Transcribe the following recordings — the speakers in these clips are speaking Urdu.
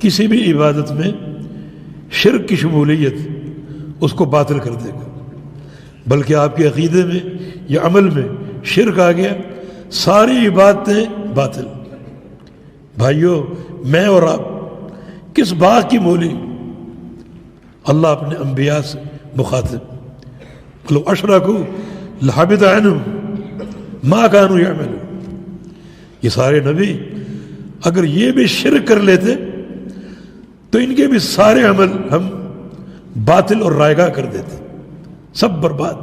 کسی بھی عبادت میں شرک کی شمولیت اس کو باطل کر دے گا، بلکہ آپ کے عقیدے میں یا عمل میں شرک آ گیا، ساری عبادتیں باطل۔ بھائیو، میں اور آپ کس باغ کی مولی؟ اللہ اپنے انبیاء سے مخاطب، لو اشرکوا لحبط عنہم ما کانوا یعملون۔ یہ سارے نبی اگر یہ بھی شرک کر لیتے تو ان کے بھی سارے عمل ہم باطل اور رائگاں کر دیتے، سب برباد۔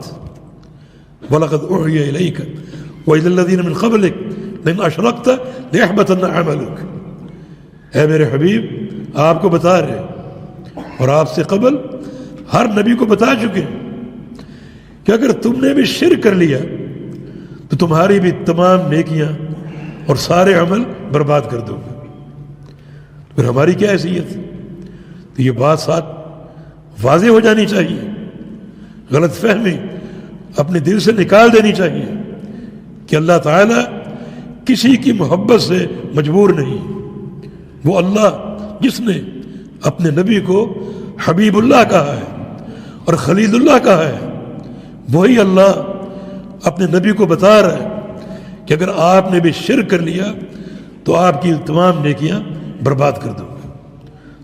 وَلَقَدْ أُوحِيَ إِلَيْكَ وَإِلَى الَّذِينَ مِنْ قَبْلِكَ لَئِنْ أَشْرَكْتَ لَيَحْبَطَنَّ عَمَلُكَ۔ اے میرے حبیب، آپ کو بتا رہے اور آپ سے قبل ہر نبی کو بتا چکے کہ اگر تم نے بھی شرک کر لیا تو تمہاری بھی تمام نیکیاں اور سارے عمل برباد کر دو گے۔ پھر ہماری کیا حیثیت؟ تو یہ بات ساتھ واضح ہو جانی چاہیے، غلط فہمی اپنے دل سے نکال دینی چاہیے کہ اللہ تعالیٰ کسی کی محبت سے مجبور نہیں۔ وہ اللہ جس نے اپنے نبی کو حبیب اللہ کہا ہے اور خلیل اللہ کہا ہے، وہی اللہ اپنے نبی کو بتا رہا ہے کہ اگر آپ نے بھی شرک کر لیا تو آپ کی تمام نیکیاں برباد کر دوں گا۔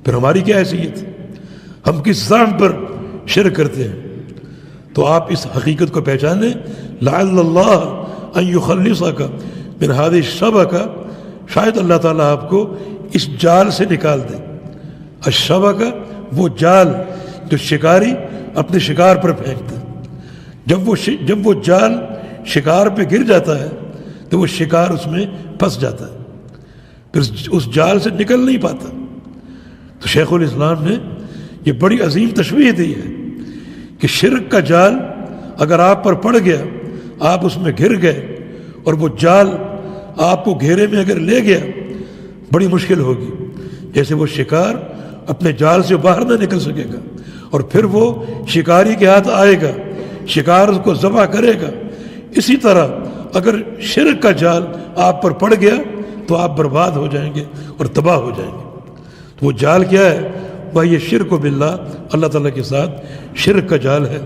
پھر ہماری کیا حیثیت؟ ہم کس زعم پر شرک کرتے ہیں؟ تو آپ اس حقیقت کو پہچانیں، لعل اللہ ان یخلصک من هذه الشبکہ، شاید اللہ تعالیٰ آپ کو اس جال سے نکال دے۔ الشبکہ وہ جال جو شکاری اپنے شکار پر پھینکتا ہے، جب وہ جال شکار پہ گر جاتا ہے تو وہ شکار اس میں پھنس جاتا ہے، پھر اس جال سے نکل نہیں پاتا۔ تو شیخ الاسلام نے یہ بڑی عظیم تشبیہ دی ہے کہ شرک کا جال اگر آپ پر پڑ گیا، آپ اس میں گر گئے اور وہ جال آپ کو گھیرے میں اگر لے گیا، بڑی مشکل ہوگی، جیسے وہ شکار اپنے جال سے باہر نہ نکل سکے گا، اور پھر وہ شکاری کے ہاتھ آئے گا، شکار اس کو ذبح کرے گا۔ اسی طرح اگر شرک کا جال آپ پر پڑ گیا تو آپ برباد ہو جائیں گے اور تباہ ہو جائیں گے۔ تو وہ جال کیا ہے؟ وہ یہ شرک باللہ، اللہ تعالیٰ کے ساتھ شرک کا جال ہے۔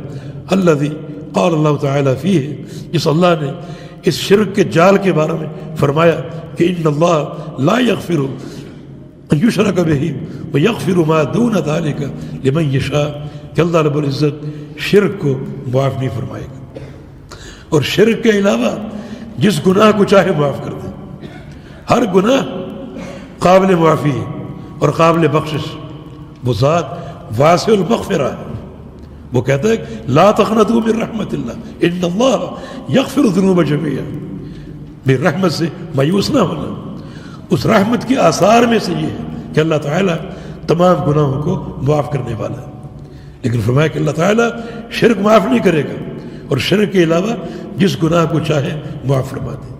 الذی قال اللہ تعالیٰ فیہ، جس اللہ نے اس شرک کے جال کے بارے میں فرمایا کہ ان اللہ لا یغفر ان یشرک بہ ویغفر ما دون ذلک لمن یشاء، کہ اللہ رب العزت شرک کو معاف نہیں فرمائے گا، اور شرک کے علاوہ جس گناہ کو چاہے معاف کر دے۔ ہر گناہ قابل معافی ہے اور قابل بخشش۔ وہ ذات واسع المغفرہ ہے، وہ کہتا ہے لا تقنطوا من رحمت اللہ ان اللہ یغفر الذنوب جميعا، میری رحمت سے مایوس نہ ہونا۔ اس رحمت کے آثار میں سے یہ ہے کہ اللہ تعالیٰ تمام گناہوں کو معاف کرنے والا ہے، لیکن فرمایا کہ اللہ تعالیٰ شرک معاف نہیں کرے گا، اور شرک کے علاوہ جس گناہ کو چاہے معاف فرما دے۔